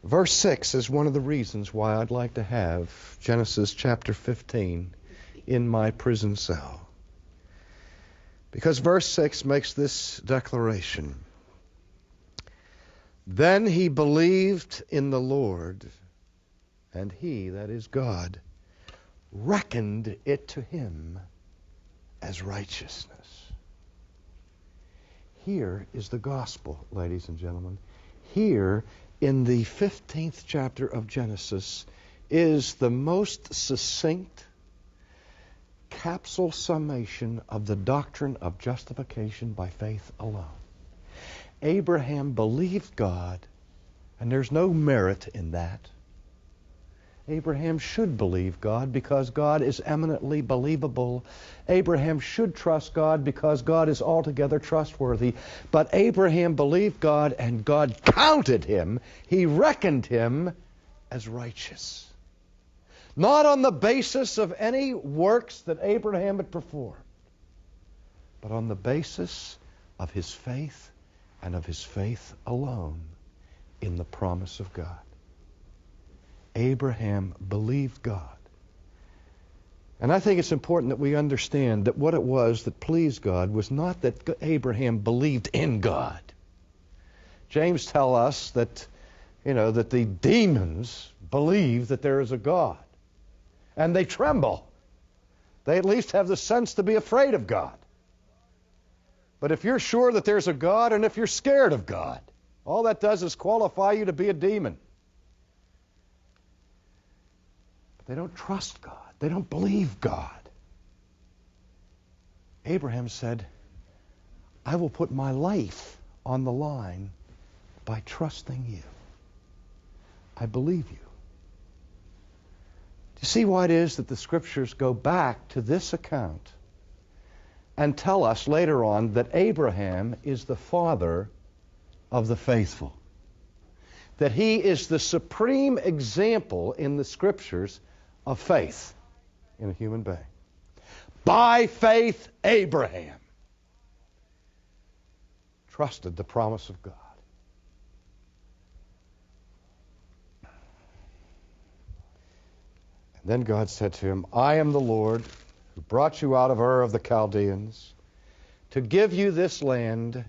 Verse 6 is one of the reasons why I'd like to have Genesis chapter 15 in my prison cell. Because verse 6 makes this declaration. Then he believed in the Lord, and he, that is God, reckoned it to him as righteousness. Here is the gospel, ladies and gentlemen. Here in the 15th chapter of Genesis is the most succinct capsule summation of the doctrine of justification by faith alone. Abraham believed God, and there's no merit in that. Abraham should believe God because God is eminently believable. Abraham should trust God because God is altogether trustworthy. But Abraham believed God, and God counted him. He reckoned him as righteous. Not on the basis of any works that Abraham had performed, but on the basis of his faith and of his faith alone in the promise of God. Abraham believed God. And I think it's important that we understand that what it was that pleased God was not that Abraham believed in God. James tells us that, that the demons believe that there is a God. And they tremble. They at least have the sense to be afraid of God. But if you're sure that there's a God, and if you're scared of God, all that does is qualify you to be a demon. They don't trust God. They don't believe God. Abraham said, I will put my life on the line by trusting you. I believe you. Do you see why it is that the Scriptures go back to this account and tell us later on that Abraham is the father of the faithful? That he is the supreme example in the Scriptures of faith in a human being. By faith, Abraham trusted the promise of God. And then God said to him, I am the Lord who brought you out of Ur of the Chaldeans to give you this land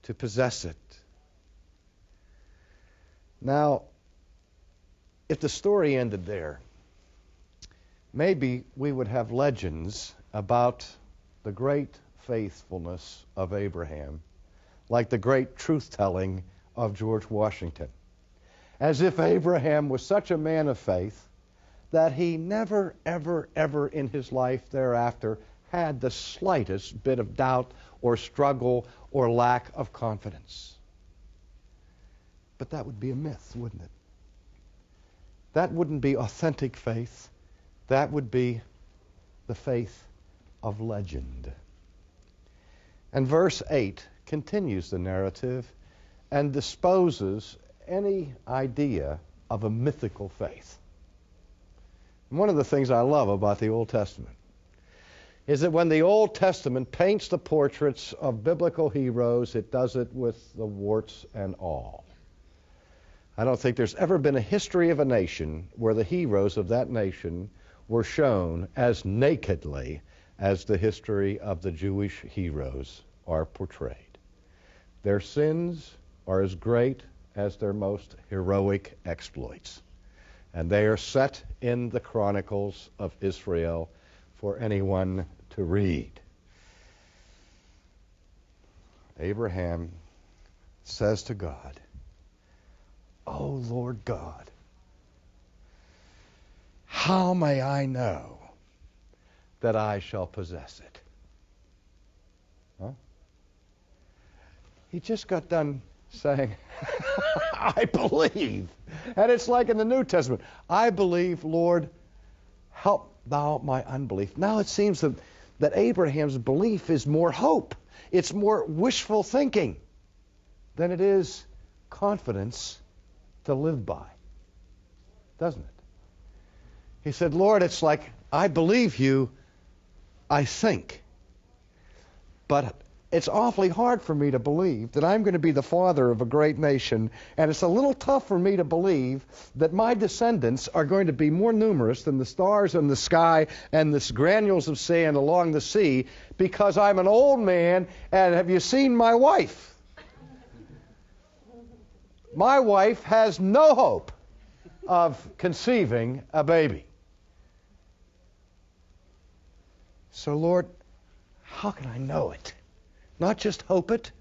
to possess it. Now, if the story ended there, maybe we would have legends about the great faithfulness of Abraham, like the great truth-telling of George Washington. As if Abraham was such a man of faith that he never, ever, ever in his life thereafter had the slightest bit of doubt or struggle or lack of confidence. But that would be a myth, wouldn't it? That wouldn't be authentic faith. That would be the faith of legend. And verse 8 continues the narrative and disposes any idea of a mythical faith. And one of the things I love about the Old Testament is that when the Old Testament paints the portraits of biblical heroes, it does it with the warts and all. I don't think there's ever been a history of a nation where the heroes of that nation were shown as nakedly as the history of the Jewish heroes are portrayed. Their sins are as great as their most heroic exploits. And they are set in the Chronicles of Israel for anyone to read. Abraham says to God, "O Lord God, how may I know that I shall possess it?" Huh? He just got done saying, I believe. And it's like in the New Testament, I believe, Lord, help thou my unbelief. Now it seems that Abraham's belief is more hope. It's more wishful thinking than it is confidence to live by. Doesn't it? He said, Lord, it's like, I believe you, I think. But it's awfully hard for me to believe that I'm going to be the father of a great nation, and it's a little tough for me to believe that my descendants are going to be more numerous than the stars in the sky and the granules of sand along the sea, because I'm an old man, and have you seen my wife? My wife has no hope of conceiving a baby. So, Lord, how can I know it? Not just hope it.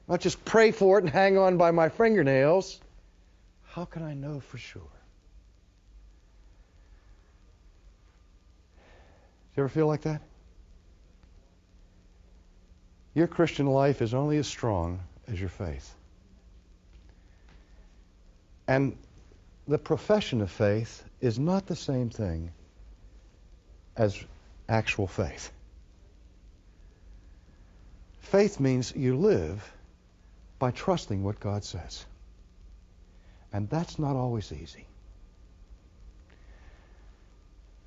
Not just pray for it and hang on by my fingernails. How can I know for sure? Do you ever feel like that? Your Christian life is only as strong as your faith. And the profession of faith is not the same thing as actual faith. Faith means you live by trusting what God says. And that's not always easy.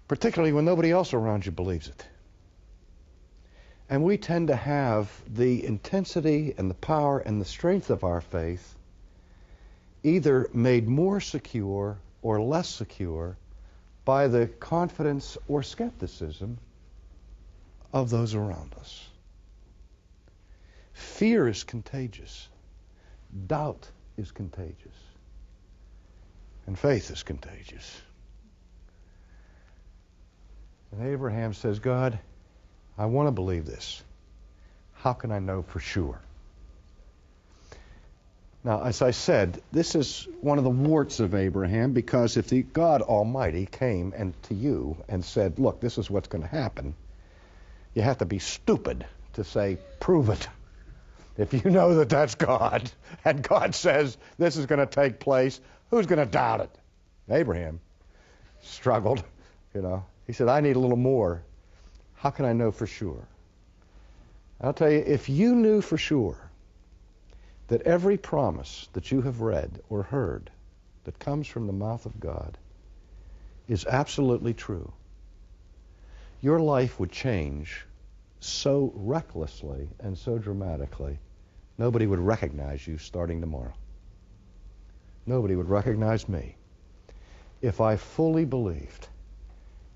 Particularly when nobody else around you believes it. And we tend to have the intensity and the power and the strength of our faith either made more secure or less secure by the confidence or skepticism of those around us. Fear is contagious. Doubt is contagious. And faith is contagious. And Abraham says, God, I want to believe this. How can I know for sure? Now, as I said, this is one of the warts of Abraham, because if the God Almighty came to you and said, look, this is what's going to happen, you have to be stupid to say, prove it. If you know that that's God, and God says this is going to take place, who's going to doubt it? Abraham struggled, He said, I need a little more. How can I know for sure? I'll tell you, if you knew for sure that every promise that you have read or heard that comes from the mouth of God is absolutely true, your life would change so recklessly and so dramatically, nobody would recognize you starting tomorrow. Nobody would recognize me if I fully believed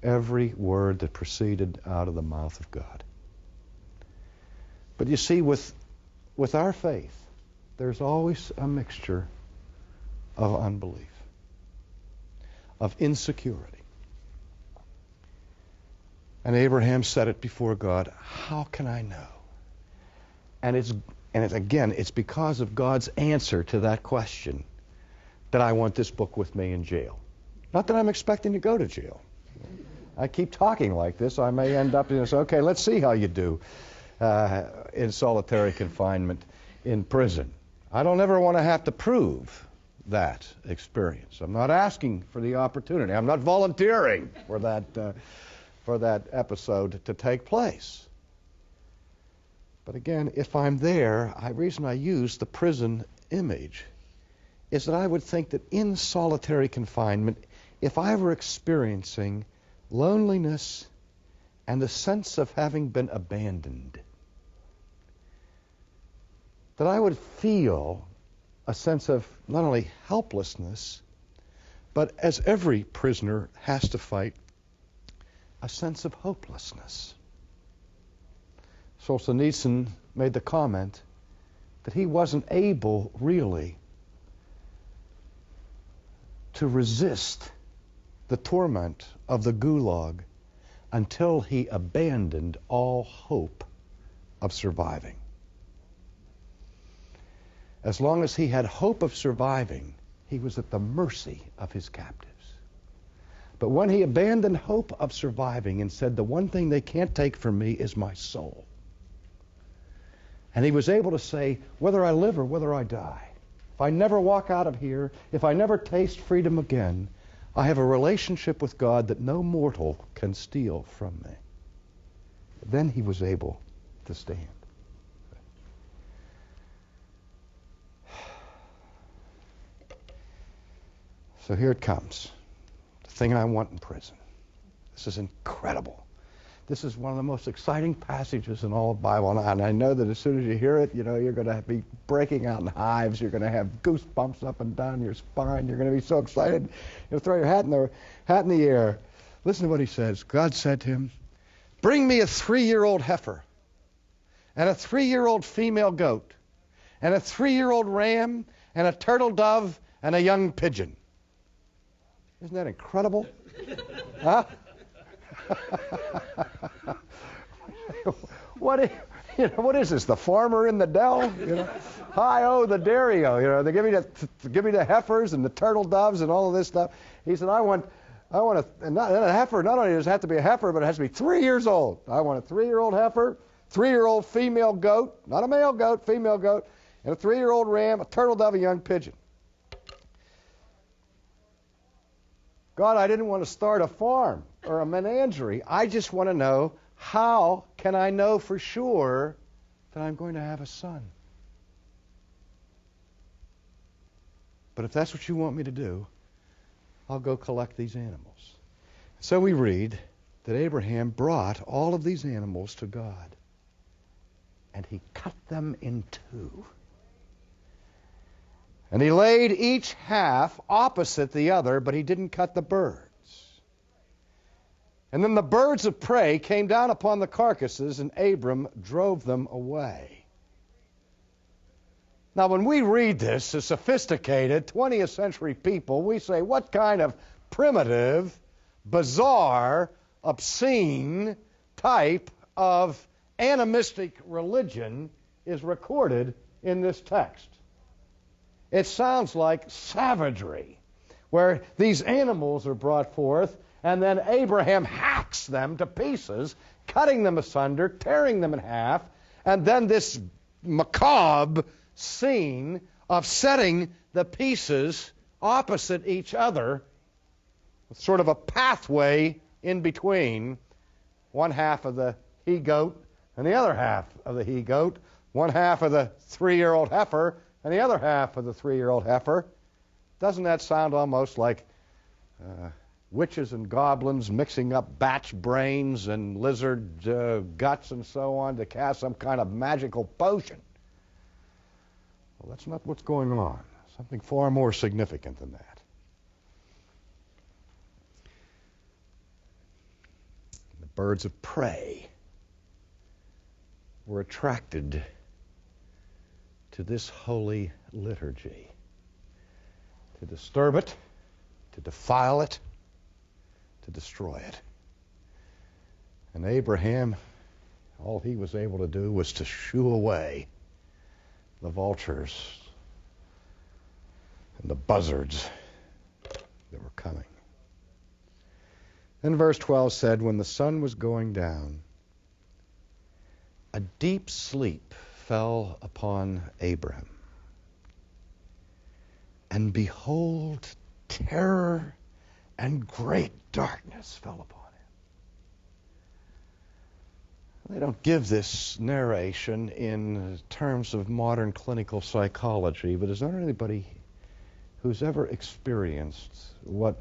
every word that proceeded out of the mouth of God. But you see, with our faith, there's always a mixture of unbelief, of insecurity. And Abraham said it before God, how can I know? And it's because of God's answer to that question that I want this book with me in jail. Not that I'm expecting to go to jail. I keep talking like this, I may end up in this, okay, let's see how you do in solitary confinement in prison. I don't ever want to have to prove that experience. I'm not asking for the opportunity. I'm not volunteering for that episode to take place. But again, if I'm there, the reason I use the prison image is that I would think that in solitary confinement, if I were experiencing loneliness and the sense of having been abandoned, that I would feel a sense of not only helplessness, but as every prisoner has to fight, a sense of hopelessness. Solzhenitsyn made the comment that he wasn't able really to resist the torment of the gulag until he abandoned all hope of surviving. As long as he had hope of surviving, he was at the mercy of his captives. But when he abandoned hope of surviving and said, the one thing they can't take from me is my soul, and he was able to say, whether I live or whether I die, if I never walk out of here, if I never taste freedom again, I have a relationship with God that no mortal can steal from me. Then he was able to stand. So here it comes. The thing I want in prison. This is incredible. This is one of the most exciting passages in all of the Bible, and I know that as soon as you hear it, you're going to be breaking out in hives. You're going to have goosebumps up and down your spine. You're going to be so excited. You'll throw your hat in the air. Listen to what he says. God said to him, "Bring me a 3-year-old heifer, and a 3-year-old female goat, and a 3-year-old ram, and a turtle dove, and a young pigeon." Isn't that incredible? Huh? What is this? The farmer in the dell? Hi-oh, the dairy-o. They give me the heifers and the turtle doves and all of this stuff. He said, I want a heifer. Not only does it have to be a heifer, but it has to be 3 years old. I want a 3-year-old heifer, 3-year-old female goat, not a male goat, female goat, and a 3-year-old ram, a turtle dove, a young pigeon. God, I didn't want to start a farm or a menagerie. I just want to know, how can I know for sure that I'm going to have a son? But if that's what you want me to do, I'll go collect these animals. So we read that Abraham brought all of these animals to God, and he cut them in two. And he laid each half opposite the other, but he didn't cut the birds. And then the birds of prey came down upon the carcasses, and Abram drove them away. Now, when we read this as sophisticated 20th century people, we say, what kind of primitive, bizarre, obscene type of animistic religion is recorded in this text? It sounds like savagery, where these animals are brought forth, and then Abraham hacks them to pieces, cutting them asunder, tearing them in half, and then this macabre scene of setting the pieces opposite each other, with sort of a pathway in between, one half of the he-goat and the other half of the he-goat, one half of the 3-year-old heifer and the other half of the 3-year-old heifer. Doesn't that sound almost like witches and goblins mixing up bat's brains and lizard guts and so on to cast some kind of magical potion? Well, that's not what's going on. Something far more significant than that. The birds of prey were attracted to this holy liturgy, to disturb it, to defile it, to destroy it. And Abraham, all he was able to do was to shoo away the vultures and the buzzards that were coming. Then verse 12 said, when the sun was going down, a deep sleep fell upon Abram. And behold, terror and great darkness fell upon him. They don't give this narration in terms of modern clinical psychology, but is there anybody who's ever experienced what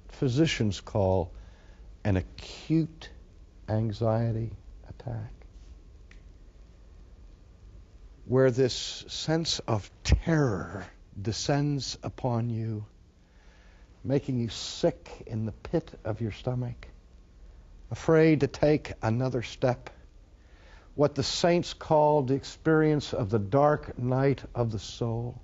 physicians call an acute anxiety attack, where this sense of terror descends upon you, making you sick in the pit of your stomach, afraid to take another step, what the saints call the experience of the dark night of the soul?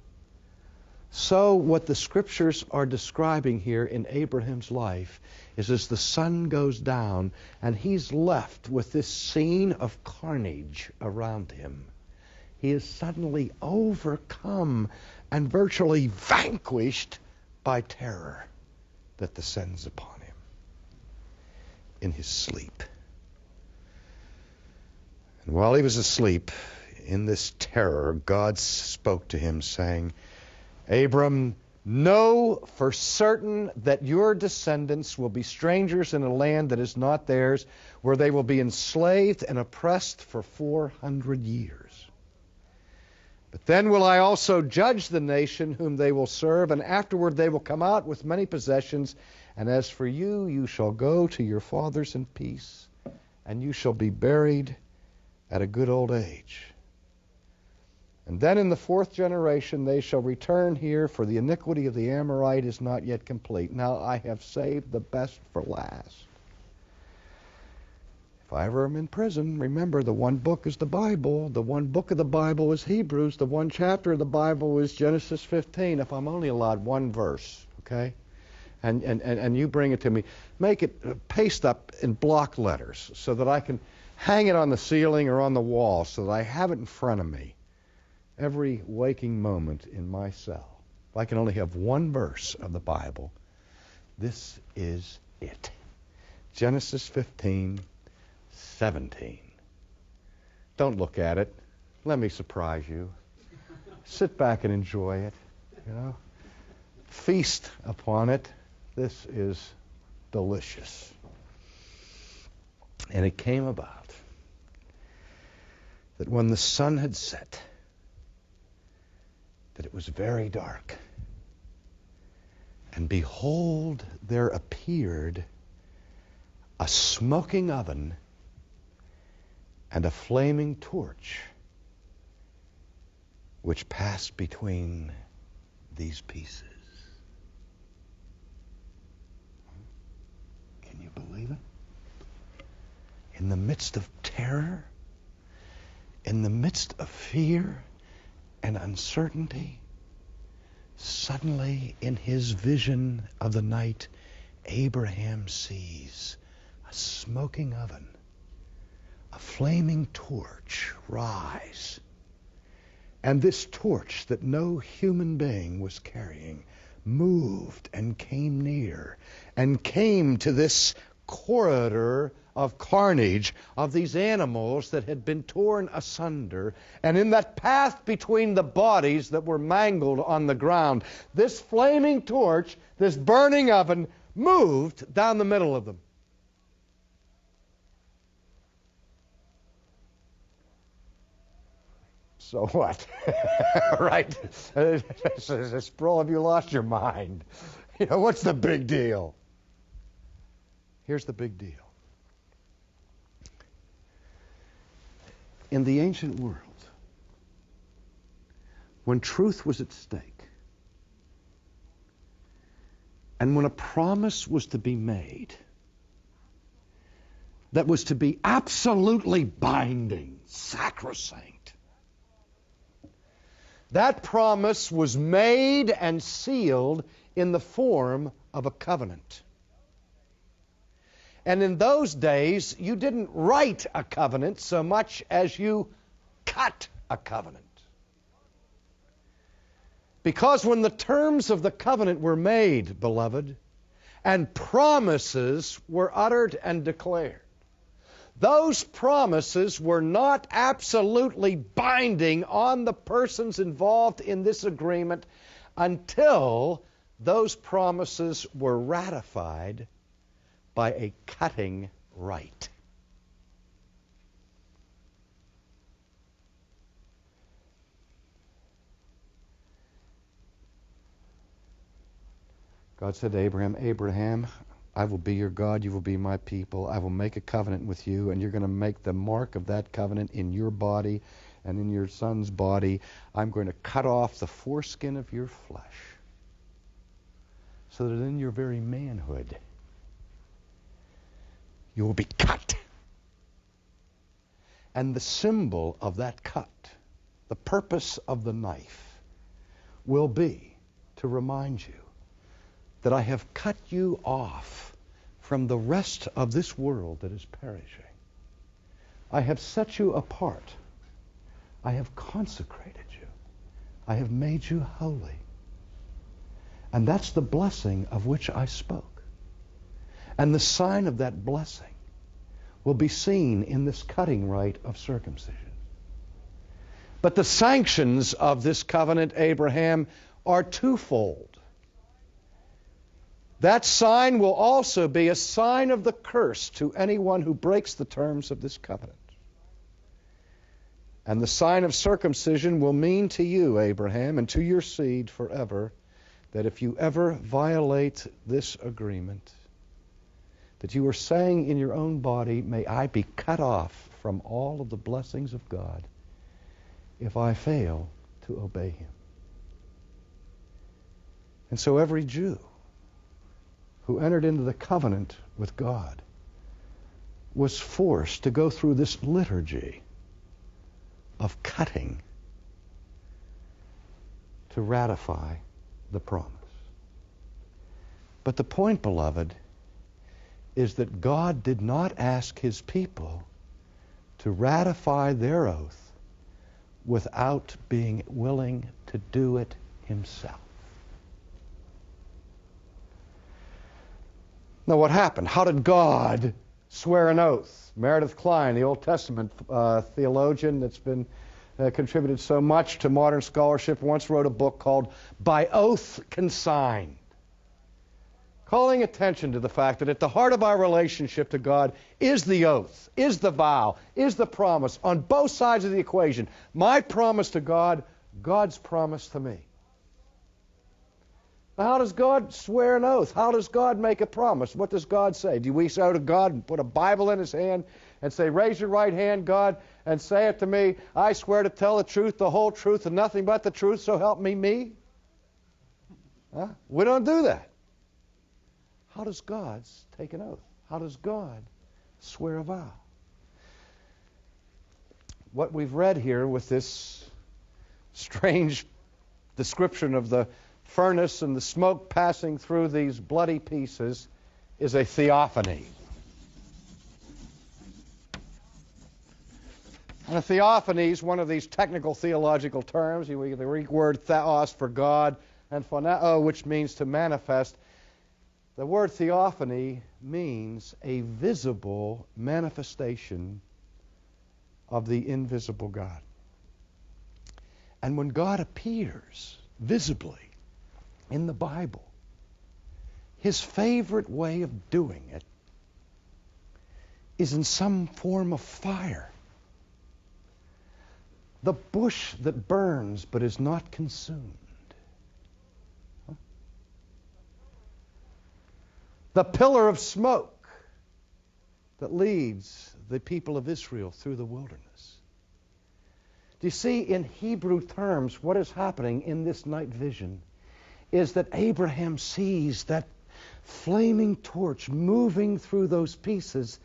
So what the scriptures are describing here in Abraham's life is as the sun goes down and he's left with this scene of carnage around him, he is suddenly overcome and virtually vanquished by terror that descends upon him in his sleep. And while he was asleep, in this terror, God spoke to him, saying, Abram, know for certain that your descendants will be strangers in a land that is not theirs, where they will be enslaved and oppressed for 400 years. But then will I also judge the nation whom they will serve, and afterward they will come out with many possessions. And as for you, you shall go to your fathers in peace, and you shall be buried at a good old age. And then in the fourth generation they shall return here, for the iniquity of the Amorite is not yet complete. Now I have saved the best for last. If I ever am in prison, remember the one book is the Bible. The one book of the Bible is Hebrews. The one chapter of the Bible is Genesis 15. If I'm only allowed one verse, okay? And you bring it to me, make it, paste up in block letters so that I can hang it on the ceiling or on the wall so that I have it in front of me every waking moment in my cell. If I can only have one verse of the Bible, this is it. Genesis 15:17. Don't look at it. Let me surprise you. Sit back and enjoy it. You know, feast upon it. This is delicious. And it came about that when the sun had set, that it was very dark. And behold, there appeared a smoking oven and a flaming torch, which passed between these pieces. Can you believe it? In the midst of terror, in the midst of fear and uncertainty, suddenly in his vision of the night, Abraham sees a smoking oven, a flaming torch rise. And this torch that no human being was carrying moved and came near and came to this corridor of carnage of these animals that had been torn asunder. And in that path between the bodies that were mangled on the ground, this flaming torch, this burning oven, moved down the middle of them. So what? Right? Sproul, have you lost your mind? You know, what's the big deal? Here's the big deal. In the ancient world, when truth was at stake, and when a promise was to be made that was to be absolutely binding, sacrosanct, that promise was made and sealed in the form of a covenant. And in those days, you didn't write a covenant so much as you cut a covenant. Because when the terms of the covenant were made, beloved, and promises were uttered and declared, those promises were not absolutely binding on the persons involved in this agreement until those promises were ratified by a cutting rite. God said to Abraham, Abraham, I will be your God, you will be my people. I will make a covenant with you, and you're going to make the mark of that covenant in your body and in your son's body. I'm going to cut off the foreskin of your flesh so that in your very manhood you will be cut. And the symbol of that cut, the purpose of the knife, will be to remind you that I have cut you off from the rest of this world that is perishing. I have set you apart. I have consecrated you. I have made you holy. And that's the blessing of which I spoke. And the sign of that blessing will be seen in this cutting rite of circumcision. But the sanctions of this covenant, Abraham, are twofold. That sign will also be a sign of the curse to anyone who breaks the terms of this covenant. And the sign of circumcision will mean to you, Abraham, and to your seed forever, that if you ever violate this agreement, that you are saying in your own body, may I be cut off from all of the blessings of God if I fail to obey him. And so every Jew who entered into the covenant with God was forced to go through this liturgy of cutting to ratify the promise. But the point, beloved, is that God did not ask his people to ratify their oath without being willing to do it himself. Now, what happened? How did God swear an oath? Meredith Kline, the Old Testament theologian that's been contributed so much to modern scholarship, once wrote a book called By Oath Consigned, calling attention to the fact that at the heart of our relationship to God is the oath, is the vow, is the promise on both sides of the equation. My promise to God, God's promise to me. Now, how does God swear an oath? How does God make a promise? What does God say? Do we go to God and put a Bible in his hand and say, raise your right hand, God, and say it to me, I swear to tell the truth, the whole truth, and nothing but the truth, so help me? Huh? We don't do that. How does God take an oath? How does God swear a vow? What we've read here with this strange description of the furnace and the smoke passing through these bloody pieces is a theophany. And a theophany is one of these technical theological terms. We get the Greek word theos for God and phoneo, which means to manifest. The word theophany means a visible manifestation of the invisible God. And when God appears visibly in the Bible, his favorite way of doing it is in some form of fire. The bush that burns but is not consumed. The pillar of smoke that leads the people of Israel through the wilderness. Do you see, in Hebrew terms, what is happening in this night vision is that Abraham sees that flaming torch moving through those pieces.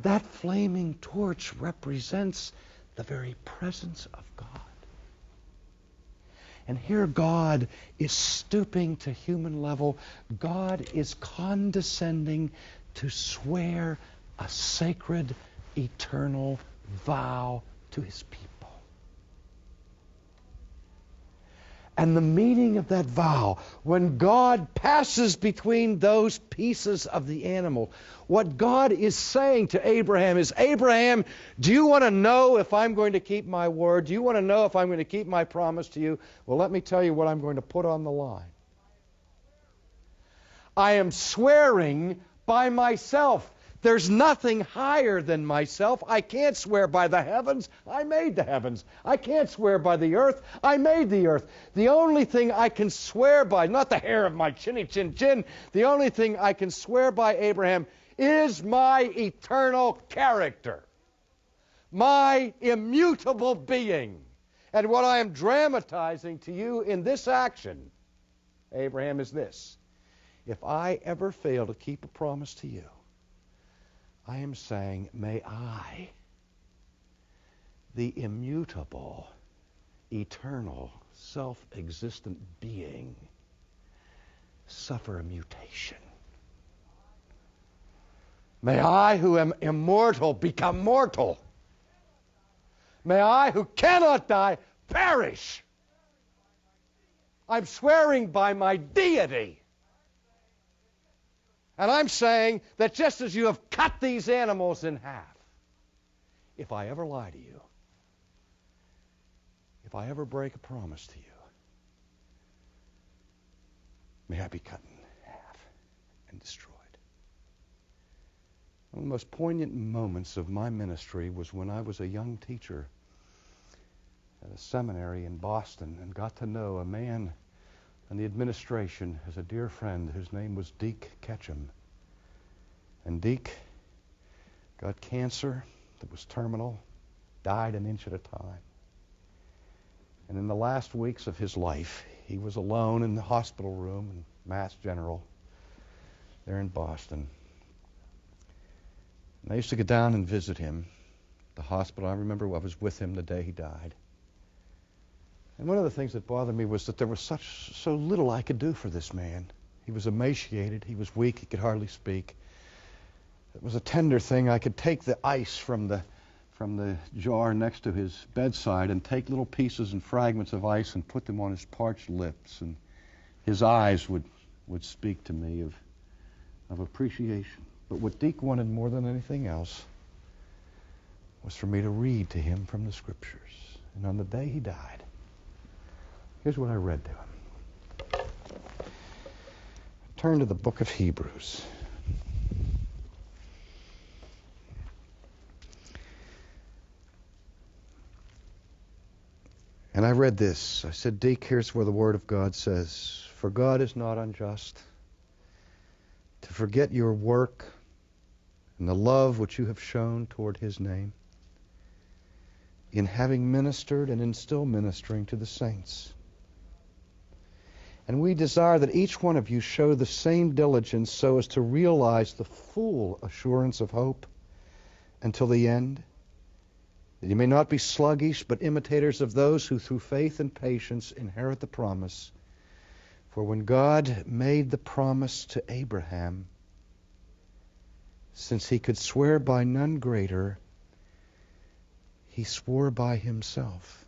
That flaming torch represents the very presence of God. And here God is stooping to human level. God is condescending to swear a sacred, eternal vow to his people. And the meaning of that vow, when God passes between those pieces of the animal, what God is saying to Abraham is, Abraham, do you want to know if I'm going to keep my word? Do you want to know if I'm going to keep my promise to you? Well, let me tell you what I'm going to put on the line. I am swearing by myself. There's nothing higher than myself. I can't swear by the heavens. I made the heavens. I can't swear by the earth. I made the earth. The only thing I can swear by, not the hair of my chinny chin chin, the only thing I can swear by, Abraham, is my eternal character, my immutable being. And what I am dramatizing to you in this action, Abraham, is this. If I ever fail to keep a promise to you, I am saying, may I, the immutable, eternal, self-existent being, suffer a mutation. May I, who am immortal, become mortal. May I, who cannot die, perish. I'm swearing by my deity. And I'm saying that just as you have cut these animals in half, if I ever lie to you, if I ever break a promise to you, may I be cut in half and destroyed. One of the most poignant moments of my ministry was when I was a young teacher at a seminary in Boston and got to know a man in the administration as a dear friend whose name was Deke Ketchum. And Deke got cancer that was terminal, died an inch at a time. And in the last weeks of his life, he was alone in the hospital room in Mass General there in Boston. And I used to go down and visit him at the hospital. I remember I was with him the day he died. And one of the things that bothered me was that there was so little I could do for this man. He was emaciated. He was weak. He could hardly speak. It was a tender thing. I could take the ice from the jar next to his bedside and take little pieces and fragments of ice and put them on his parched lips, and his eyes would speak to me of appreciation. But what Deke wanted more than anything else was for me to read to him from the Scriptures. And on the day he died, here's what I read to him. Turn to the book of Hebrews. And I read this. I said, Deke, here's where the Word of God says, "For God is not unjust to forget your work and the love which you have shown toward His name in having ministered and in still ministering to the saints. And we desire that each one of you show the same diligence so as to realize the full assurance of hope until the end, that you may not be sluggish, but imitators of those who through faith and patience inherit the promise. For when God made the promise to Abraham, since he could swear by none greater, he swore by himself."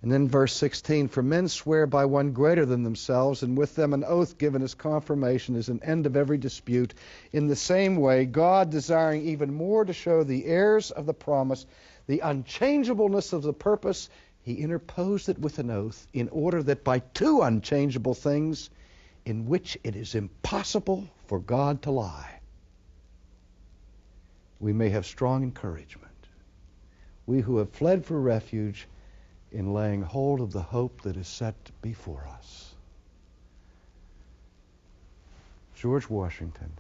And then verse 16, "For men swear by one greater than themselves, and with them an oath given as confirmation is an end of every dispute. In the same way, God, desiring even more to show the heirs of the promise the unchangeableness of the purpose, He interposed it with an oath, in order that by two unchangeable things, in which it is impossible for God to lie, we may have strong encouragement, we who have fled for refuge in laying hold of the hope that is set before us." George Washington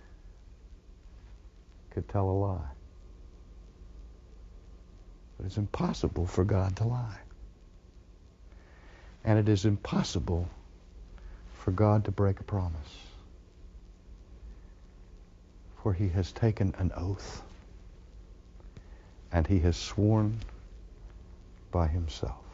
could tell a lie, but it's impossible for God to lie. And it is impossible for God to break a promise, for He has taken an oath and He has sworn by Himself.